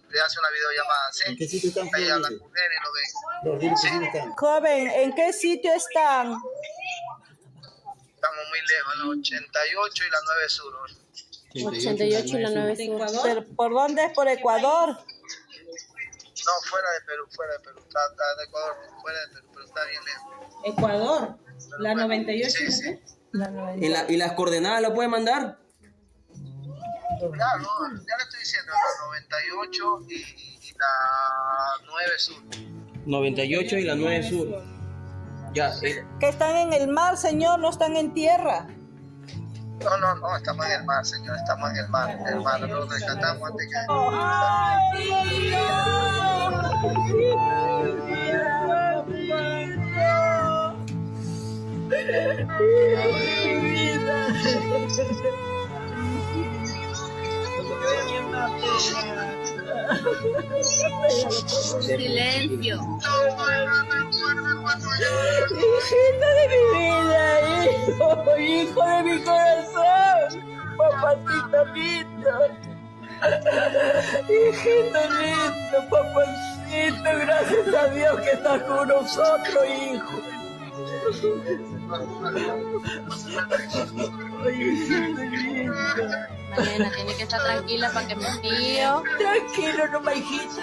le hace una videollamada, ¿sí? ¿En qué sitio están? Ahí hablan con él y lo ven. Los virus que sí están. Joven, ¿en qué sitio están? Estamos muy lejos, en la 88 y la 9 Sur. 88 y la 9 Sur. ¿Pero por dónde es? ¿Por Ecuador? No, fuera de Perú. Está de Ecuador, fuera de Perú, pero está bien lejos. Ecuador, la 98. Sí, sí. ¿Y las coordenadas la puede mandar? Claro, ya le estoy diciendo, la 98 y la 9 Sur. 98 y la 9 Sur. Ya, Que están en el mar, señor, no están en tierra. No, estamos en el mar, señor, estamos en el mar. Lo rescatamos antes que... Silencio. Hijito de mi vida, hijo de mi corazón, papacito lindo, hijito lindo, papacito, gracias a Dios que estás con nosotros, hijo. Malena, tiene que estar tranquila para que me fío. Tranquilo, nomás, hijito.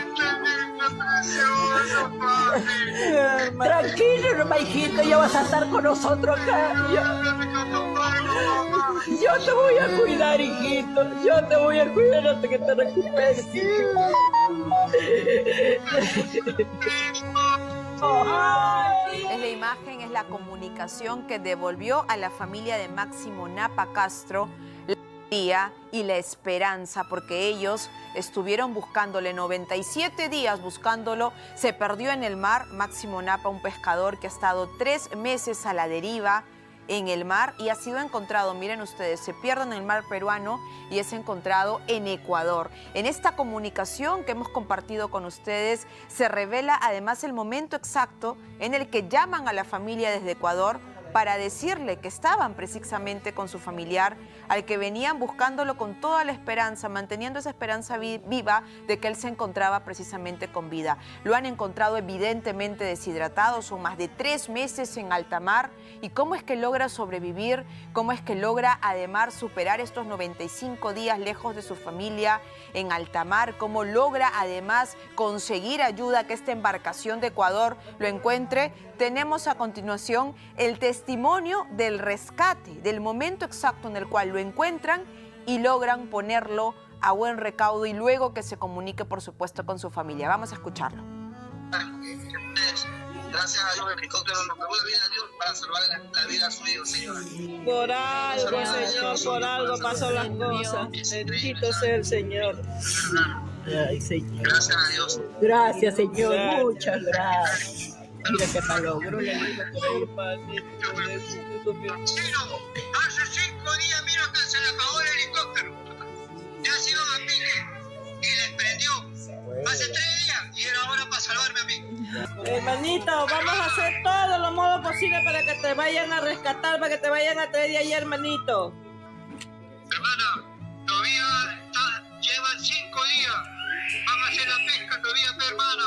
Tranquilo, nomás, hijito, ya vas a estar con nosotros acá. Yo te voy a cuidar, hijito. Yo te voy a cuidar hasta que te recuperes. Es la imagen, es la comunicación que devolvió a la familia de Máximo Napa Castro la alegría y la esperanza, porque ellos estuvieron buscándole 97 días buscándolo. Se perdió en el mar. Máximo Napa, un pescador que ha estado 3 meses a la deriva en el mar y ha sido encontrado, miren ustedes, se pierde en el mar peruano y es encontrado en Ecuador. En esta comunicación que hemos compartido con ustedes se revela además el momento exacto en el que llaman a la familia desde Ecuador para decirle que estaban precisamente con su familiar, al que venían buscándolo con toda la esperanza, manteniendo esa esperanza viva de que él se encontraba precisamente con vida. Lo han encontrado evidentemente deshidratado, son más de 3 meses en alta mar. ¿Y cómo es que logra sobrevivir? ¿Cómo es que logra además superar estos 95 días lejos de su familia en alta mar? ¿Cómo logra además conseguir ayuda, que esta embarcación de Ecuador lo encuentre? Tenemos a continuación el testimonio del rescate, del momento exacto en el cual lo encuentran y logran ponerlo a buen recaudo y luego que se comunique, por supuesto, con su familia. Vamos a escucharlo. Gracias a Dios, el helicóptero nos devuelve a Dios para salvar la vida a su hijo, señora. Por algo, Señor, por algo pasó las cosas. Bendito sea el Señor. Ay, Señor. Gracias a Dios. Gracias, Señor. Muchas gracias. Mira que te logró la vida. Hace 5 días, mira que se le apagó el helicóptero. Ya ha sido a pique y les prendió. Hace 3 días y era hora para salvarme a mí. Hermanito, vamos a hacer todo lo modo posible para que te vayan a rescatar, para que te vayan a traer de allá, hermanito. Hermana, todavía llevan 5 días. Van a hacer la pesca todavía, hermana.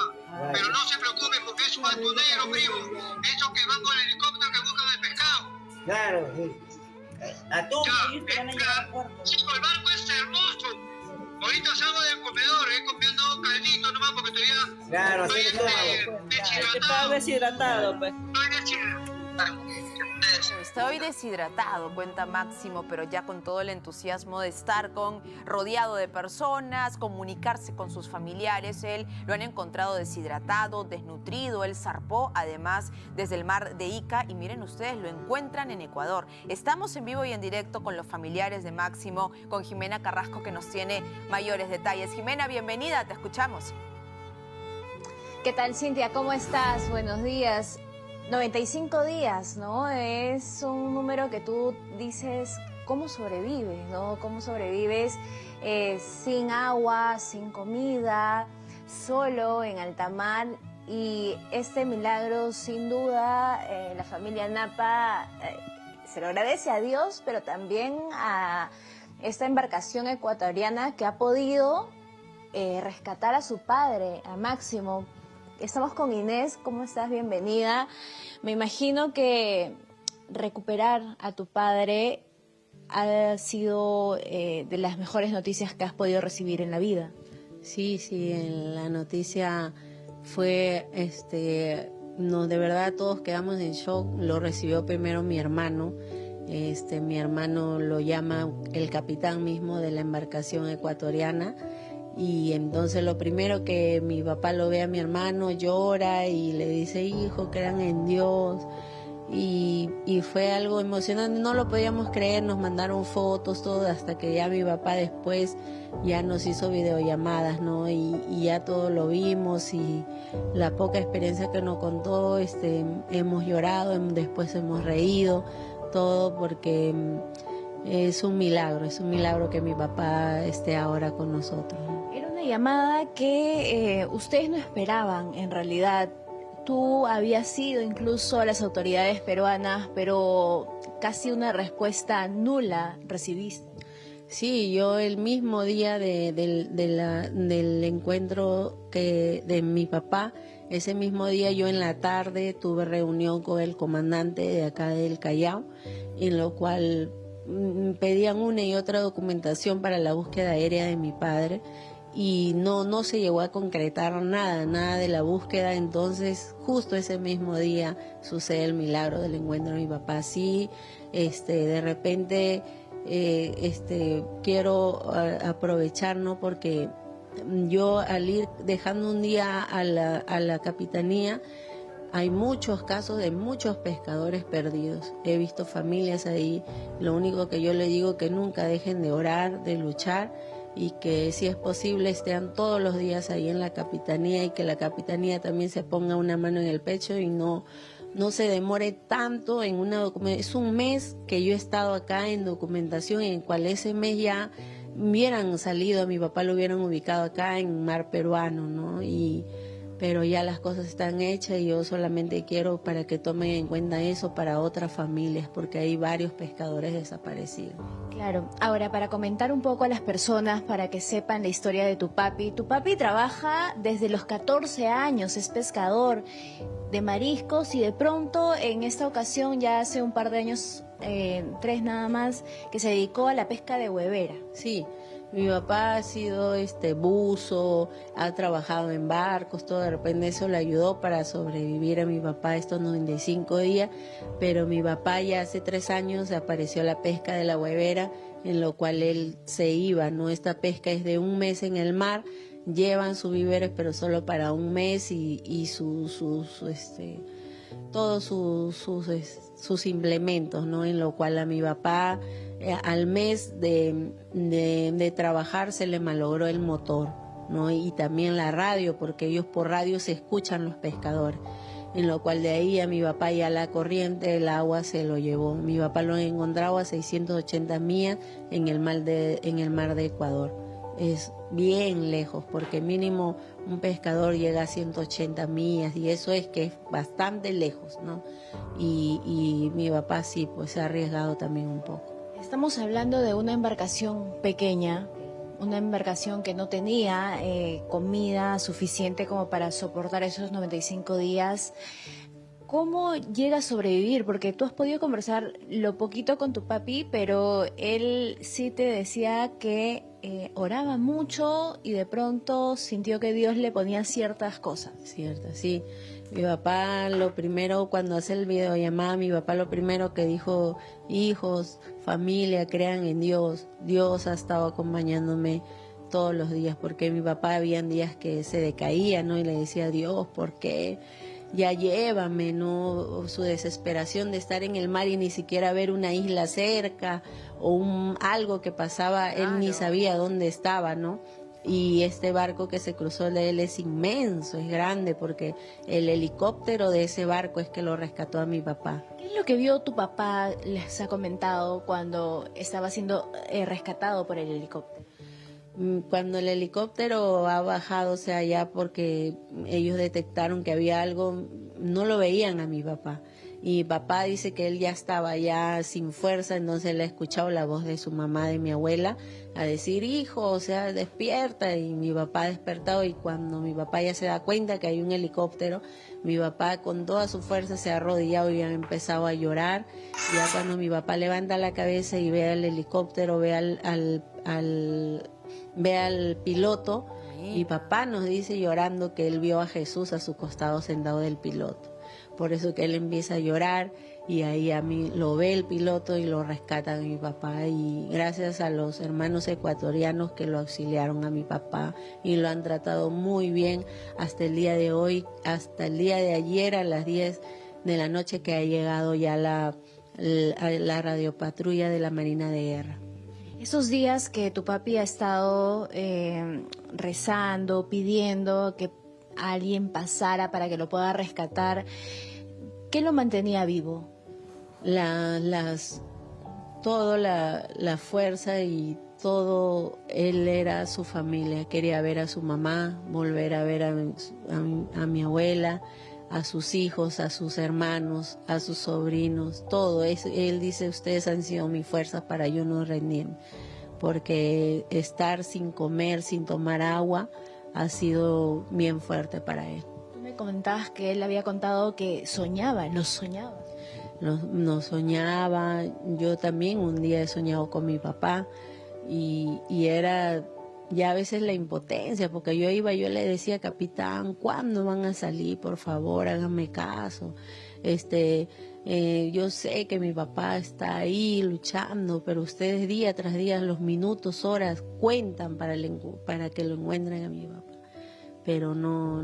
Pero no se preocupe porque es un atunero, primo. Esos que van con el helicóptero que buscan el pescado. Claro, sí. Atún. Chico, el barco es hermoso. Ahorita salgo del comedor, comiendo caldito nomás porque todavía Claro, estoy sí, todo. Está deshidratado, pues. Estoy deshidratado. Estoy deshidratado, cuenta Máximo, pero ya con todo el entusiasmo de estar rodeado de personas, comunicarse con sus familiares. Él lo han encontrado deshidratado, desnutrido. Él zarpó además desde el mar de Ica y miren ustedes, lo encuentran en Ecuador. Estamos en vivo y en directo con los familiares de Máximo, con Jimena Carrasco, que nos tiene mayores detalles. Jimena, bienvenida, te escuchamos. ¿Qué tal, Cintia? ¿Cómo estás? Buenos días. 95 días, ¿no? Es un número que tú dices, ¿cómo sobrevives, no? ¿Cómo sobrevives sin agua, sin comida, solo en alta mar? Y este milagro, sin duda, la familia Napa se lo agradece a Dios, pero también a esta embarcación ecuatoriana que ha podido rescatar a su padre, a Máximo. Estamos con Inés, ¿cómo estás? Bienvenida. Me imagino que recuperar a tu padre ha sido de las mejores noticias que has podido recibir en la vida. Sí, la noticia fue, no, de verdad todos quedamos en shock. Lo recibió primero mi hermano. Mi hermano lo llama el capitán mismo de la embarcación ecuatoriana, y entonces lo primero que mi papá lo ve a mi hermano, llora y le dice: hijo, crean en Dios. Y fue algo emocionante, no lo podíamos creer, nos mandaron fotos, todo, hasta que ya mi papá después ya nos hizo videollamadas, ¿no? Y ya todo lo vimos, y la poca experiencia que nos contó, hemos llorado, después hemos reído, todo, porque es un milagro que mi papá esté ahora con nosotros. Era una llamada que ustedes no esperaban en realidad. Tú habías ido incluso a las autoridades peruanas, pero casi una respuesta nula recibiste. Sí, yo el mismo día del encuentro de mi papá, ese mismo día yo en la tarde tuve reunión con el comandante de acá del Callao, en lo cual pedían una y otra documentación para la búsqueda aérea de mi padre, y no se llegó a concretar nada de la búsqueda. Entonces justo ese mismo día sucede el milagro del encuentro de mi papá. Sí, de repente quiero aprovechar, ¿no? Porque yo al ir dejando un día a la capitanía, hay muchos casos de muchos pescadores perdidos. He visto familias ahí. Lo único que yo le digo es que nunca dejen de orar, de luchar, y que si es posible estén todos los días ahí en la capitanía, y que la capitanía también se ponga una mano en el pecho y no se demore tanto en una documentación. Es un mes que yo he estado acá en documentación, en cual ese mes ya hubieran salido, a mi papá lo hubieran ubicado acá en mar peruano, ¿no? Pero ya las cosas están hechas, y yo solamente quiero para que tomen en cuenta eso para otras familias, porque hay varios pescadores desaparecidos. Claro. Ahora, para comentar un poco a las personas, para que sepan la historia de tu papi trabaja desde los 14 años, es pescador de mariscos, y de pronto en esta ocasión, ya hace un par de años, 3 nada más, que se dedicó a la pesca de huevera. Sí. Mi papá ha sido buzo, ha trabajado en barcos, todo. De repente eso le ayudó para sobrevivir a mi papá estos 95 días, pero mi papá ya hace 3 años apareció la pesca de la huevera, en lo cual él se iba, ¿no? Esta pesca es de un mes en el mar, llevan sus víveres, pero solo para un mes, y todos sus implementos, ¿no? En lo cual a mi papá al mes de trabajar se le malogró el motor, ¿no? Y también la radio, porque ellos por radio se escuchan los pescadores, en lo cual de ahí a mi papá ya la corriente, el agua se lo llevó. Mi papá lo encontraba a 680 millas en el mar de Ecuador. Es bien lejos, porque mínimo un pescador llega a 180 millas, y eso es que es bastante lejos, ¿no? Y mi papá sí, pues se ha arriesgado también un poco. Estamos hablando de una embarcación pequeña, una embarcación que no tenía comida suficiente como para soportar esos 95 días. ¿Cómo llega a sobrevivir? Porque tú has podido conversar lo poquito con tu papi, pero él sí te decía que oraba mucho, y de pronto sintió que Dios le ponía ciertas cosas. Ciertas, sí. Mi papá lo primero, cuando hace el videollamada, mi papá lo primero que dijo: hijos, familia, crean en Dios. Dios ha estado acompañándome todos los días, porque mi papá habían días que se decaía, ¿no? Y le decía: Dios, ¿por qué? Ya llévame, ¿no? Su desesperación de estar en el mar y ni siquiera ver una isla cerca o algo que pasaba, claro. Él ni sabía dónde estaba, ¿no? Y este barco que se cruzó de él es inmenso, es grande, porque el helicóptero de ese barco es que lo rescató a mi papá. ¿Qué es lo que vio tu papá, les ha comentado, cuando estaba siendo rescatado por el helicóptero? Cuando el helicóptero ha bajado, o sea, ya porque ellos detectaron que había algo, no lo veían a mi papá. Y papá dice que él ya estaba ya sin fuerza, entonces él ha escuchado la voz de su mamá, de mi abuela, a decir, hijo, o sea, despierta. Y mi papá ha despertado, y cuando mi papá ya se da cuenta que hay un helicóptero, mi papá con toda su fuerza se ha arrodillado y ha empezado a llorar. Ya cuando mi papá levanta la cabeza y ve al helicóptero, ve al piloto, mi papá nos dice llorando que él vio a Jesús a su costado sentado del piloto. Por eso que él empieza a llorar, y ahí a mí lo ve el piloto y lo rescatan a mi papá, y gracias a los hermanos ecuatorianos que lo auxiliaron a mi papá y lo han tratado muy bien hasta el día de hoy, hasta el día de ayer a las 10 de la noche que ha llegado ya la radiopatrulla de la Marina de Guerra. Esos días que tu papi ha estado rezando, pidiendo que alguien pasara para que lo pueda rescatar, ¿qué lo mantenía vivo? Toda la fuerza y todo, él era su familia, quería ver a su mamá, volver a ver a mi abuela, a sus hijos, a sus hermanos, a sus sobrinos, todo eso. Él dice, ustedes han sido mi fuerza para yo no rendirme, porque estar sin comer, sin tomar agua, ha sido bien fuerte para él. Tú me comentabas que él había contado que soñaba, nos soñaba. Yo también un día he soñado con mi papá, y era ya a veces la impotencia, porque yo le decía, capitán, ¿cuándo van a salir? Por favor, háganme caso. Yo sé que mi papá está ahí luchando, pero ustedes día tras día, los minutos, horas, cuentan para que lo encuentren a mi papá. Pero no,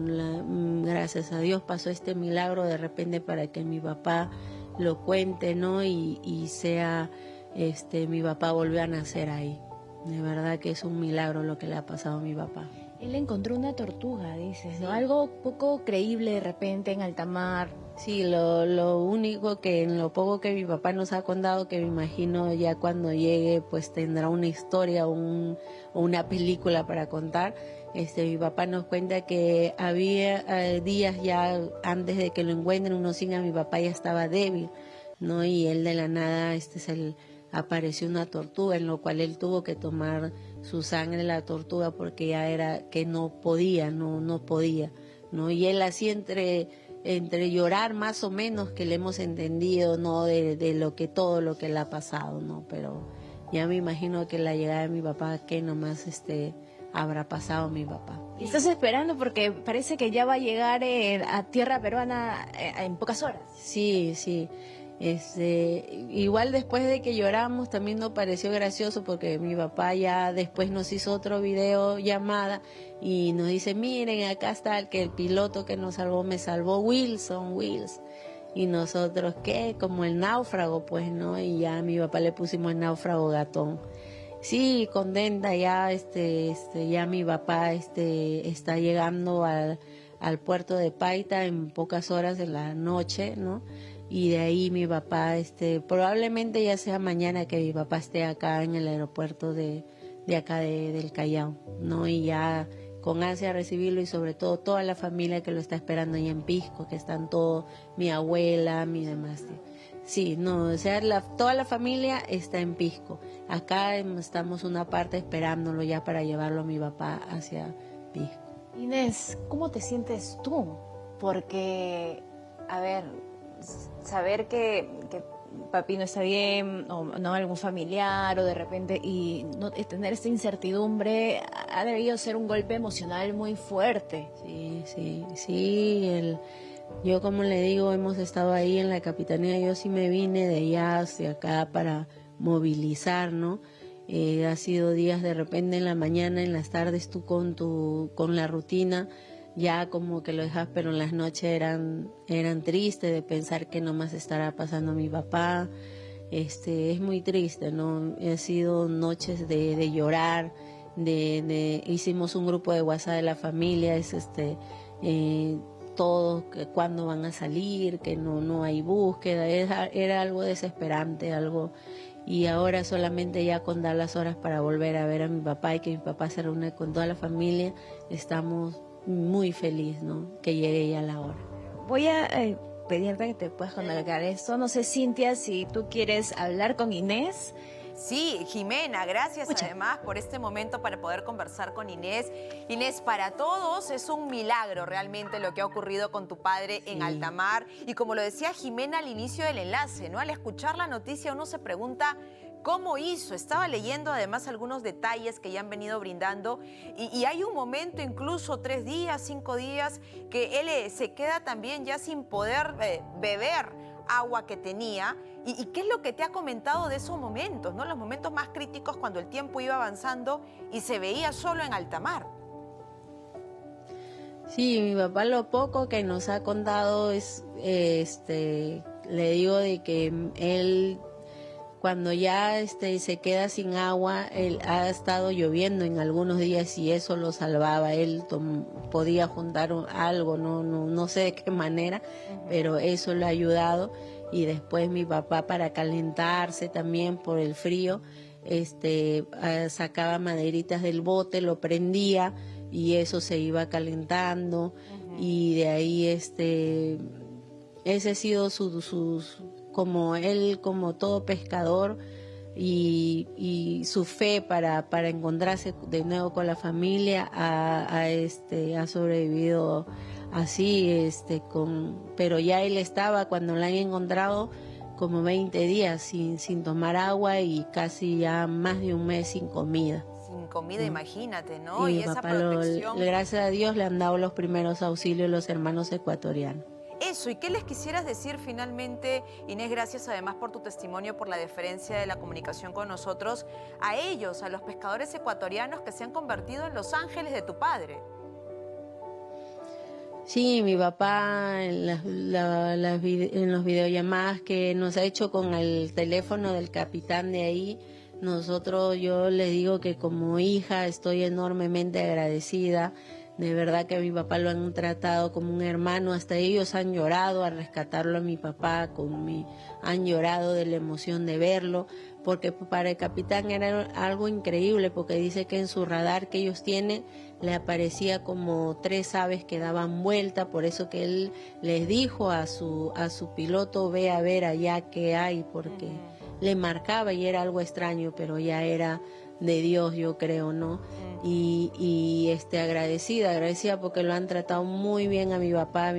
gracias a Dios pasó este milagro de repente para que mi papá lo cuente, ¿no? Y sea, mi papá volvió a nacer ahí. De verdad que es un milagro lo que le ha pasado a mi papá. Él encontró una tortuga, dices, ¿no? Algo poco creíble de repente en alta mar. Sí, lo único que en lo poco que mi papá nos ha contado, que me imagino ya cuando llegue pues tendrá una historia o una película para contar. Mi papá nos cuenta que había días ya antes de que lo encuentren, unos días mi papá ya estaba débil, ¿no? Y él de la nada apareció una tortuga, en lo cual él tuvo que tomar su sangre, la tortuga, porque ya era que no podía, ¿no? Y él así entre llorar más o menos, que le hemos entendido, ¿no? De todo lo que le ha pasado, ¿no? Pero ya me imagino que la llegada de mi papá, que nomás habrá pasado mi papá. ¿Estás esperando? Porque parece que ya va a llegar a tierra peruana en pocas horas. Sí. Igual después de que lloramos también nos pareció gracioso, porque mi papá ya después nos hizo otro video llamada y nos dice, miren, acá está el piloto que nos salvó, me salvó Wills. Y nosotros, ¿qué? Como el náufrago, pues, ¿no? Y ya a mi papá le pusimos el náufrago Gatón. Sí, contenta ya, ya mi papá está llegando al puerto de Paita en pocas horas de la noche, ¿no? Y de ahí mi papá, probablemente ya sea mañana que mi papá esté acá en el aeropuerto de acá del Callao, ¿no? Y ya con ansia recibirlo, y sobre todo toda la familia que lo está esperando ahí en Pisco, que están todos, mi abuela, mi demás. Sí, no, o sea, toda la familia está en Pisco. Acá estamos una parte esperándolo ya para llevarlo a mi papá hacia Pisco. Inés, ¿cómo te sientes tú? Porque, a ver, saber que papi no está bien, o no algún familiar, o de repente, y no tener esta incertidumbre, ha debido ser un golpe emocional muy fuerte. Sí, yo, como le digo, hemos estado ahí en la capitanía. Yo sí me vine de allá hacia acá para movilizar, ¿no? Ha sido días de repente en la mañana, en las tardes tú con la rutina, ya como que lo dejas, pero en las noches eran tristes de pensar que nomás estará pasando mi papá. Es muy triste, ¿no? Ha sido noches de llorar, hicimos un grupo de WhatsApp de la familia, todos, que cuándo van a salir, que no hay búsqueda, era algo desesperante, y ahora solamente ya con dar las horas para volver a ver a mi papá y que mi papá se reúne con toda la familia, estamos muy felices, ¿no? Que llegue ya la hora. Voy a pedirte que te puedas comunicar esto. No sé, Cintia, si tú quieres hablar con Inés. Sí, Jimena, gracias además por este momento para poder conversar con Inés. Inés, para todos es un milagro realmente lo que ha ocurrido con tu padre en alta mar. Y como lo decía Jimena al inicio del enlace, ¿no? Al escuchar la noticia uno se pregunta cómo hizo. Estaba leyendo además algunos detalles que ya han venido brindando y hay un momento, incluso 3 días, 5 días, que él se queda también ya sin poder beber agua que tenía. ¿Y qué es lo que te ha comentado de esos momentos, ¿no? Los momentos más críticos cuando el tiempo iba avanzando y se veía solo en alta mar. Sí, mi papá lo poco que nos ha contado es, le digo de que él cuando ya se queda sin agua, él ha estado lloviendo en algunos días y eso lo salvaba. Él podía juntar algo, no sé de qué manera, pero eso lo ha ayudado. Y después mi papá, para calentarse también por el frío, sacaba maderitas del bote, lo prendía y eso se iba calentando. Y de ahí ese ha sido como él, como todo pescador, y su fe para encontrarse de nuevo con la familia ha sobrevivido así, pero ya él estaba, cuando la han encontrado, como 20 días sin tomar agua y casi ya más de un mes sin comida. Sin comida, imagínate, ¿no? Y esa papá, protección. gracias a Dios, le han dado los primeros auxilios los hermanos ecuatorianos. Eso, ¿y qué les quisieras decir finalmente, Inés? Gracias además por tu testimonio, por la deferencia de la comunicación con nosotros, a ellos, a los pescadores ecuatorianos que se han convertido en los ángeles de tu padre. Sí, mi papá en las videollamadas que nos ha hecho con el teléfono del capitán de ahí, yo le digo que como hija estoy enormemente agradecida. De verdad que a mi papá lo han tratado como un hermano, hasta ellos han llorado al rescatarlo a mi papá, han llorado de la emoción de verlo, porque para el capitán era algo increíble, porque dice que en su radar que ellos tienen le aparecía como 3 aves que daban vuelta, por eso que él les dijo a su piloto, ve a ver allá qué hay, porque le marcaba y era algo extraño, pero ya era de Dios, yo creo, ¿no? Y agradecida porque lo han tratado muy bien a mi papá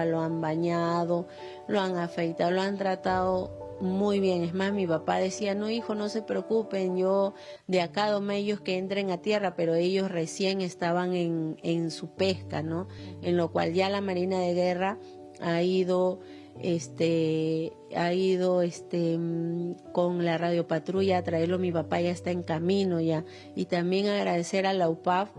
lo han bañado, lo han afeitado, lo han tratado muy bien. Es más, mi papá decía, no hijo, no se preocupen, yo de acá domé ellos que entren a tierra, pero ellos recién estaban en su pesca, ¿no? En lo cual ya la Marina de Guerra ha ido con la radiopatrulla a traerlo. Mi papá ya está en camino ya. Y también agradecer a la UPAF,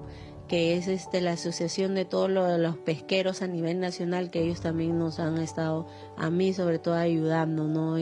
que es la asociación de todos los pesqueros a nivel nacional, que ellos también nos han estado, a mí sobre todo, ayudando, ¿no?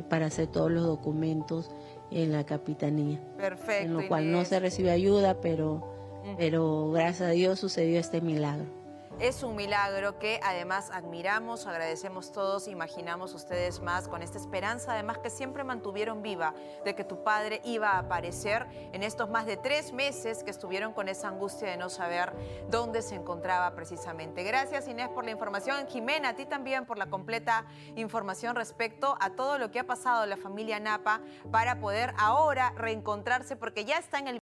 Para hacer todos los documentos en la capitanía. Perfecto, en lo cual Inés. no se recibe ayuda, pero gracias a Dios sucedió este milagro. Es un milagro que además admiramos, agradecemos todos, imaginamos ustedes más, con esta esperanza además que siempre mantuvieron viva de que tu padre iba a aparecer en estos más de 3 meses que estuvieron con esa angustia de no saber dónde se encontraba precisamente. Gracias, Inés, por la información. Jimena, a ti también por la completa información respecto a todo lo que ha pasado en la familia Napa para poder ahora reencontrarse, porque ya está en el